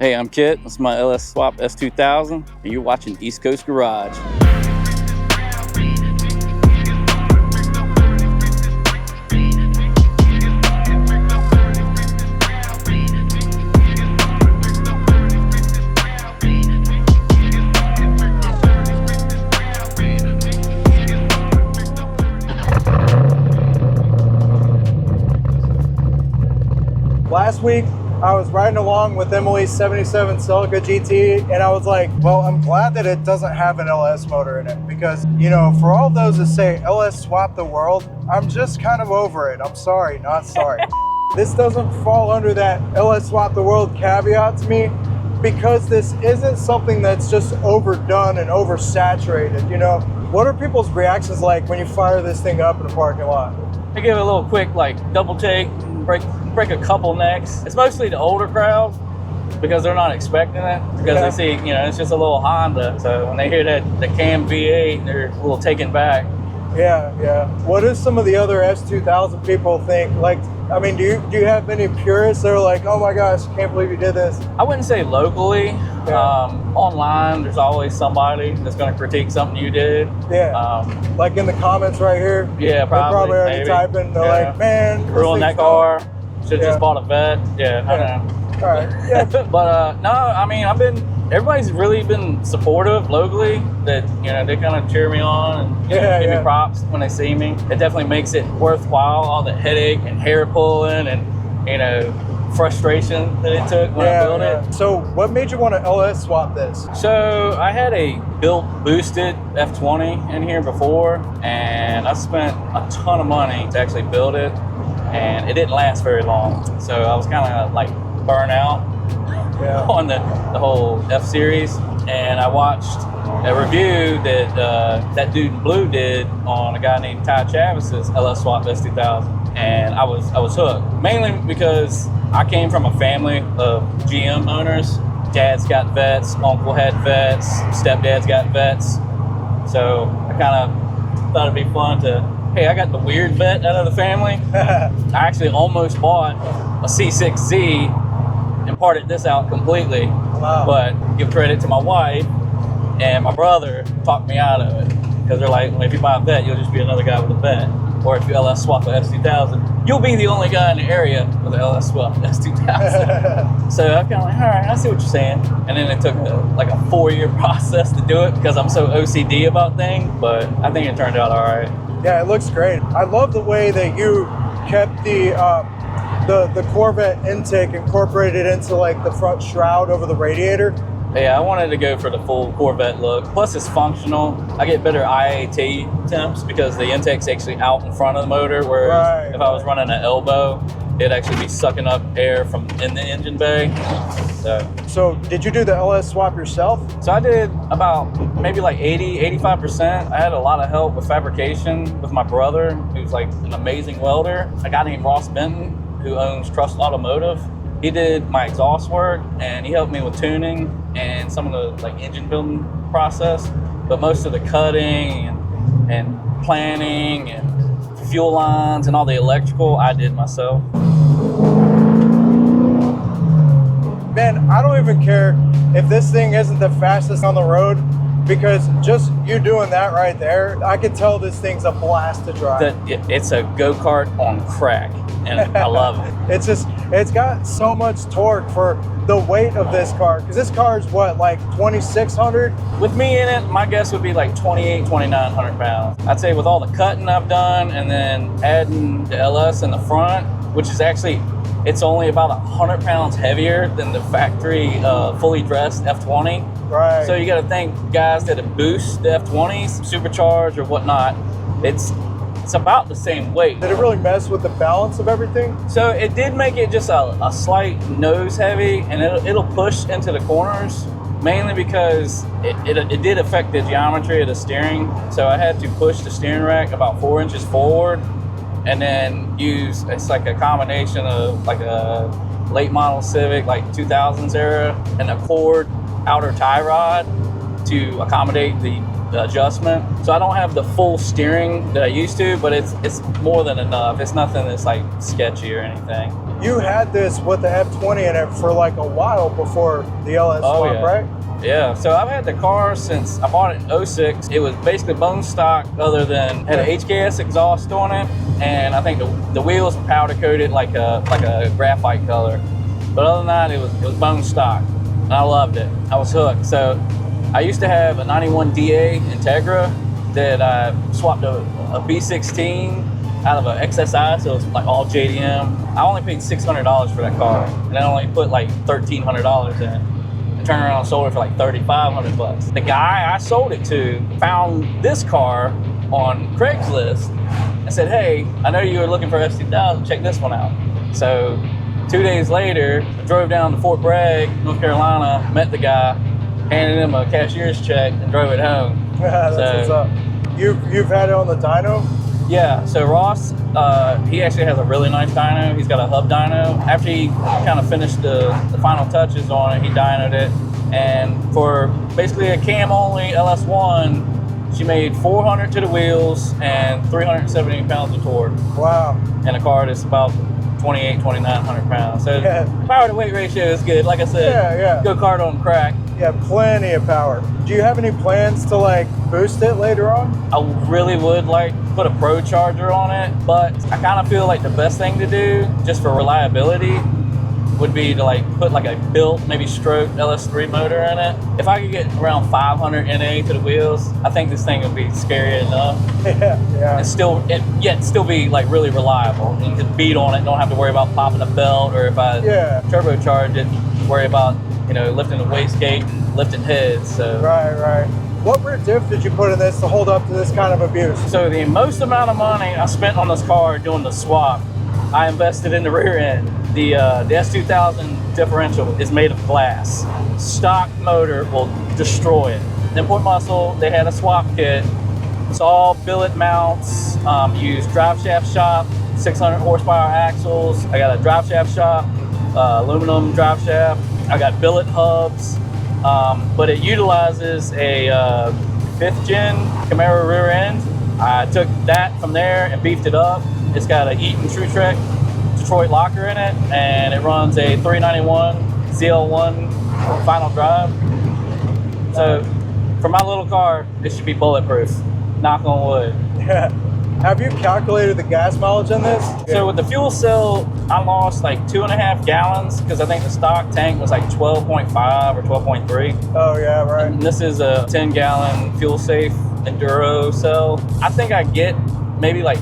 Hey, I'm Kit. This is my LS Swap S2000, and you're watching East Coast Garage. Last week, I was riding along with Emily's 77 Celica GT, and I was like, well, I'm glad that it doesn't have an LS motor in it, because, you know, for all those that say LS swap the world, I'm just kind of over it. I'm sorry, not sorry. This doesn't fall under that LS swap the world caveat to me, because this isn't something that's just overdone and oversaturated, you know? What are people's reactions like when you fire this thing up in a parking lot? I give it a little quick, like, double take, break a couple necks. It's mostly the older crowd because they're not expecting it, because they see, you know, it's just a little Honda. So when they hear that the cam V8, they're a little taken back. Yeah. What do some of the other S2000 people think? Like, I mean, do you have any purists that are like, oh my gosh, can't believe you did this? I wouldn't say locally. Online, there's always somebody that's going to critique something you did. Like in the comments right here. Yeah, probably already typing. They're like, man, ruined that car. Should just bought a Vet. I know. All right. But no, I mean, everybody's really been supportive locally. That, you know, they kind of cheer me on and give me props when they see me. It definitely makes it worthwhile, all the headache and hair pulling and, you know, frustration that it took when I built it. So what made you want to LS swap this? So I had a built boosted F20 in here before, and I spent a ton of money to actually build it, and it didn't last very long. So I was kind of like burnt out on the whole F-Series, and I watched a review that that dude in blue did on a guy named Ty Chavis's LS Swap S2000, and I was hooked, mainly because I came from a family of GM owners. Dad's got vets, uncle had vets, stepdad's got vets, so I kind of thought it'd be fun to, hey, I got the weird vet out of the family. I actually almost bought a C6Z and parted this out completely. Wow. But give credit to my wife and my brother talked me out of it, because they're like, well, if you buy a vet, you'll just be another guy with a vet. Or if you LS swap a S2000, you'll be the only guy in the area with an LS swap S2000. So I'm kind of like, all right, I see what you're saying. And then it took like a 4-year process to do it because I'm so OCD about things, but I think it turned out all right. Yeah, it looks great. I love the way that you kept the Corvette intake incorporated into like the front shroud over the radiator. Yeah, I wanted to go for the full Corvette look. Plus, it's functional. I get better IAT temps because the intake's actually out in front of the motor, whereas if I was running an elbow, it'd actually be sucking up air from in the engine bay. So did you do the LS swap yourself? So I did about maybe like 85%. I had a lot of help with fabrication with my brother, who's like an amazing welder. A guy named Ross Benton, who owns Trust Automotive. He did my exhaust work, and he helped me with tuning and some of the like engine building process. But most of the cutting and planning and fuel lines and all the electrical, I did myself. Man, I don't even care if this thing isn't the fastest on the road, because just you doing that right there, I could tell this thing's a blast to drive. It's a go-kart on crack, and I love it. It's got so much torque for the weight of this car, because this car is what, like 2,600? With me in it, my guess would be like 2,900 pounds. I'd say with all the cutting I've done, and then adding the LS in the front, which is actually, it's only about 100 pounds heavier than the factory fully dressed F20. Right. So you got to think, guys that have boost the F20s, supercharged or whatnot, it's about the same weight. Did it really mess with the balance of everything? So it did make it just a slight nose heavy, and it'll push into the corners, mainly because it did affect the geometry of the steering. So I had to push the steering rack about 4 inches forward, and then it's like a combination of like a late model Civic, like 2000s era, and a Accord outer tie rod to accommodate the adjustment. So I don't have the full steering that I used to, but it's more than enough. It's nothing that's like sketchy or anything. You had this with the F20 in it for like a while before the LS1, right? Yeah, so I've had the car since I bought it in 06. It was basically bone stock, other than had an HKS exhaust on it, and I think the wheels powder coated like a graphite color. But other than that, it was bone stock, and I loved it. I was hooked. So I used to have a 91 DA Integra that I swapped a B16 out of an XSI, so it was like all JDM. I only paid $600 for that car, and I only put like $1,300 in it. Turned around and sold it for like $3,500. The guy I sold it to found this car on Craigslist and said, "Hey, I know you were looking for S2000, check this one out." So 2 days later, I drove down to Fort Bragg, North Carolina, met the guy, handed him a cashier's check, and drove it home. That's what's up. You've had it on the dyno? Yeah, so Ross, he actually has a really nice dyno. He's got a hub dyno. After he kind of finished the final touches on it, he dynoed it. And for basically a cam-only LS1, she made 400 to the wheels and 370 pounds of torque. Wow. And a car that's about 2,900 pounds. So power to weight ratio is good. Like I said, go-kart on crack. Yeah, plenty of power. Do you have any plans to like boost it later on? I really would like put a Pro Charger on it, but I kind of feel like the best thing to do, just for reliability, would be to like put like a built, maybe stroke LS3 motor in it. If I could get around 500 NA to the wheels, I think this thing would be scary enough. And still be like really reliable. And you can beat on it, don't have to worry about popping a belt, or if I turbocharge it, worry about lifting the wastegate and lifting heads. So right. What rear diff did you put in this to hold up to this kind of abuse? So the most amount of money I spent on this car doing the swap, I invested in the rear end. The S2000 differential is made of glass. Stock motor will destroy it. Import Muscle, they had a swap kit. It's all billet mounts. Use drive shaft shop, 600 horsepower axles. I got a drive shaft shop, aluminum drive shaft. I got billet hubs, but it utilizes a 5th gen Camaro rear end. I took that from there and beefed it up. It's got a Eaton TrueTrek Detroit locker in it, and it runs a 391 ZL1 final drive. So for my little car, it should be bulletproof. Knock on wood. Yeah. Have you calculated the gas mileage in this? So with the fuel cell, I lost like 2.5 gallons because I think the stock tank was like 12.5 or 12.3. Oh yeah, right. And this is a 10-gallon fuel safe enduro cell. I think I get maybe like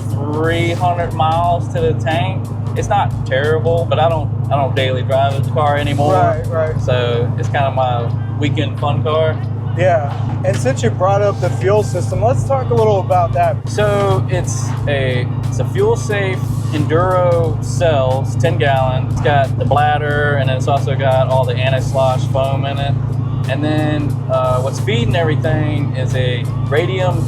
300 miles to the tank. It's not terrible, but I don't daily drive the car anymore. Right. So it's kind of my weekend fun car. Yeah, and since you brought up the fuel system, let's talk a little about that. So it's a fuel safe enduro cell. It's 10 gallon. It's got the bladder, and it's also got all the anti-slosh foam in it. And then what's feeding everything is a Radium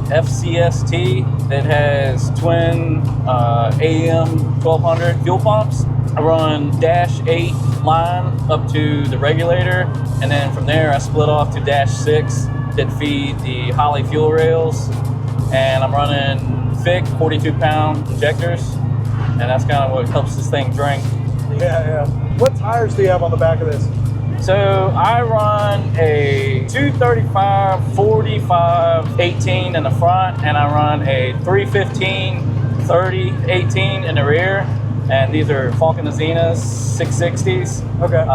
FCST that has twin AM 1200 fuel pumps. I run -8 line up to the regulator, and then from there I split off to -6 that feed the Holley fuel rails, and I'm running thick 42-pound injectors, and that's kind of what helps this thing drink. Yeah. What tires do you have on the back of this? So I run a 235 45 18 in the front, and I run a 315 30 18 in the rear. And these are Falcon Azenas 660s. Okay.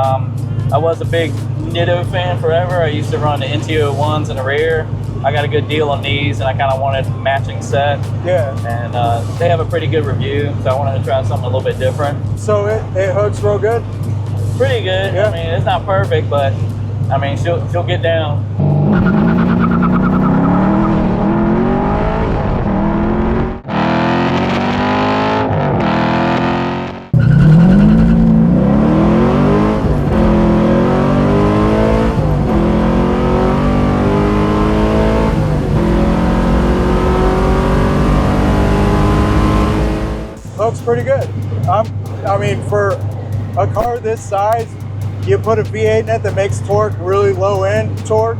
I was a big Nitto fan forever. I used to run the NT01s in the rear. I got a good deal on these, and I kind of wanted a matching set. Yeah. And they have a pretty good review, so I wanted to try something a little bit different. So it hooks real good? Pretty good. Yeah. I mean, it's not perfect, but I mean, she'll get down. Looks pretty good. I mean, for a car this size, you put a V8 in it that makes torque really low end torque,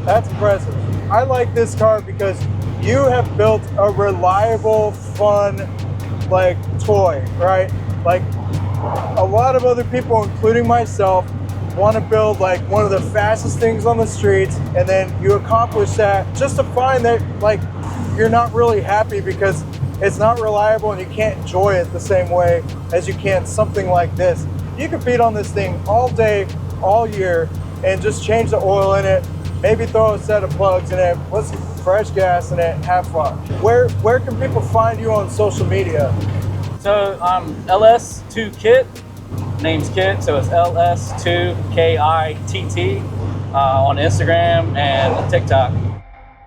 That's impressive. I like this car because you have built a reliable, fun, like, toy, right? Like, a lot of other people, including myself, want to build like one of the fastest things on the streets, and then you accomplish that just to find that like you're not really happy because it's not reliable and you can't enjoy it the same way as you can something like this. You could beat on this thing all day, all year, and just change the oil in it, maybe throw a set of plugs in it, put some fresh gas in it, have fun. Where can people find you on social media? So I'm LS2Kit, name's Kit, so it's LS2KITT on Instagram and TikTok.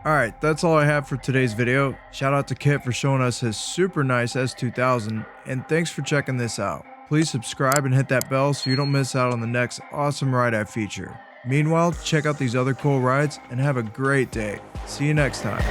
Alright, that's all I have for today's video. Shout out to Kit for showing us his super nice S2000, and thanks for checking this out. Please subscribe and hit that bell so you don't miss out on the next awesome ride I feature. Meanwhile, check out these other cool rides and have a great day. See you next time.